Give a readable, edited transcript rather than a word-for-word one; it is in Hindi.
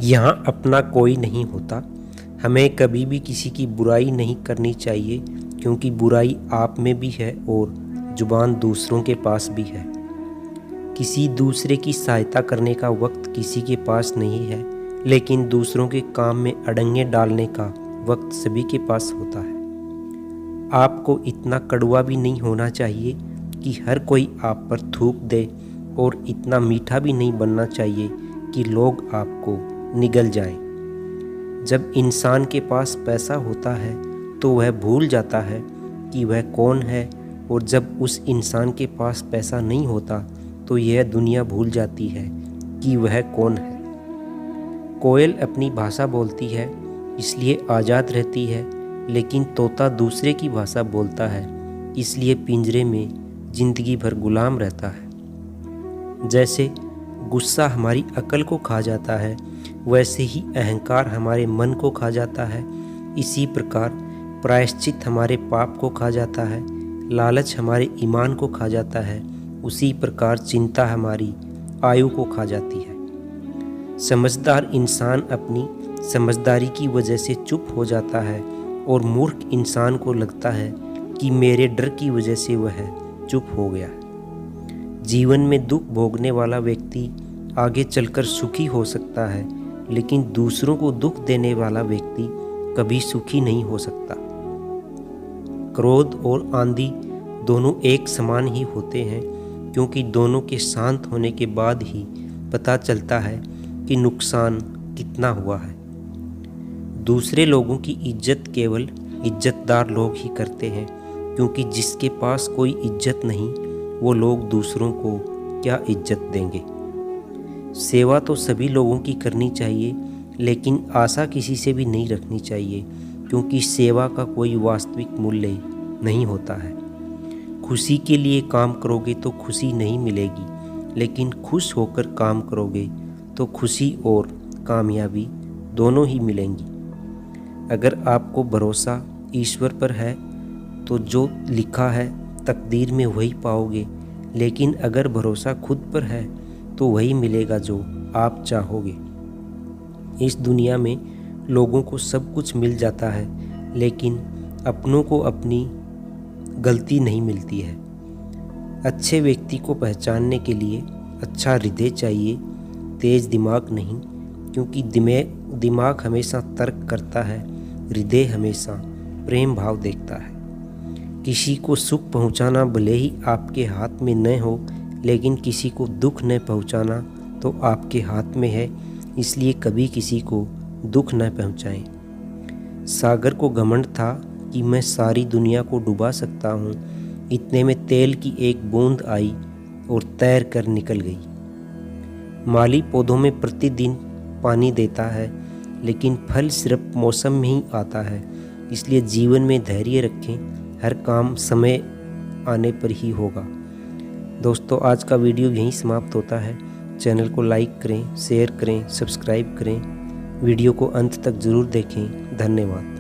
यहाँ अपना कोई नहीं होता। हमें कभी भी किसी की बुराई नहीं करनी चाहिए, क्योंकि बुराई आप में भी है और जुबान दूसरों के पास भी है। किसी दूसरे की सहायता करने का वक्त किसी के पास नहीं है, लेकिन दूसरों के काम में अड़ंगे डालने का वक्त सभी के पास होता है। आपको इतना कड़वा भी नहीं होना चाहिए कि हर कोई आप पर थूक दे, और इतना मीठा भी नहीं बनना चाहिए कि लोग आपको निगल जाएं। जब इंसान के पास पैसा होता है तो वह भूल जाता है कि वह कौन है, और जब उस इंसान के पास पैसा नहीं होता तो यह दुनिया भूल जाती है कि वह कौन है। कोयल अपनी भाषा बोलती है इसलिए आज़ाद रहती है, लेकिन तोता दूसरे की भाषा बोलता है इसलिए पिंजरे में ज़िंदगी भर गुलाम रहता है। जैसे गुस्सा हमारी अकल को खा जाता है, वैसे ही अहंकार हमारे मन को खा जाता है। इसी प्रकार प्रायश्चित हमारे पाप को खा जाता है, लालच हमारे ईमान को खा जाता है, उसी प्रकार चिंता हमारी आयु को खा जाती है। समझदार इंसान अपनी समझदारी की वजह से चुप हो जाता है, और मूर्ख इंसान को लगता है कि मेरे डर की वजह से वह चुप हो गया। जीवन में दुख भोगने वाला व्यक्ति आगे चलकर सुखी हो सकता है, लेकिन दूसरों को दुख देने वाला व्यक्ति कभी सुखी नहीं हो सकता। क्रोध और आंधी दोनों एक समान ही होते हैं, क्योंकि दोनों के शांत होने के बाद ही पता चलता है कि नुकसान कितना हुआ है। दूसरे लोगों की इज्जत केवल इज्जतदार लोग ही करते हैं, क्योंकि जिसके पास कोई इज्जत नहीं वो लोग दूसरों को क्या इज्जत देंगे। सेवा तो सभी लोगों की करनी चाहिए, लेकिन आशा किसी से भी नहीं रखनी चाहिए, क्योंकि सेवा का कोई वास्तविक मूल्य नहीं होता है। खुशी के लिए काम करोगे तो खुशी नहीं मिलेगी, लेकिन खुश होकर काम करोगे तो खुशी और कामयाबी दोनों ही मिलेंगी। अगर आपको भरोसा ईश्वर पर है तो जो लिखा है तकदीर में वही पाओगे, लेकिन अगर भरोसा खुद पर है तो वही मिलेगा जो आप चाहोगे। इस दुनिया में लोगों को सब कुछ मिल जाता है, लेकिन अपनों को अपनी गलती नहीं मिलती है। अच्छे व्यक्ति को पहचानने के लिए अच्छा हृदय चाहिए, तेज दिमाग नहीं, क्योंकि दिमाग हमेशा तर्क करता है, हृदय हमेशा प्रेम भाव देखता है। किसी को सुख पहुंचाना भले ही आपके हाथ में न हो, लेकिन किसी को दुख न पहुंचाना तो आपके हाथ में है, इसलिए कभी किसी को दुख न पहुंचाएं। सागर को घमंड था कि मैं सारी दुनिया को डुबा सकता हूँ। इतने में तेल की एक बूंद आई और तैर कर निकल गई। माली पौधों में प्रतिदिन पानी देता है, लेकिन फल सिर्फ मौसम में ही आता है, इसलिए जीवन में धैर्य रखें, हर काम समय आने पर ही होगा। दोस्तों, आज का वीडियो यहीं समाप्त होता है। चैनल को लाइक करें, शेयर करें, सब्सक्राइब करें। वीडियो को अंत तक ज़रूर देखें। धन्यवाद।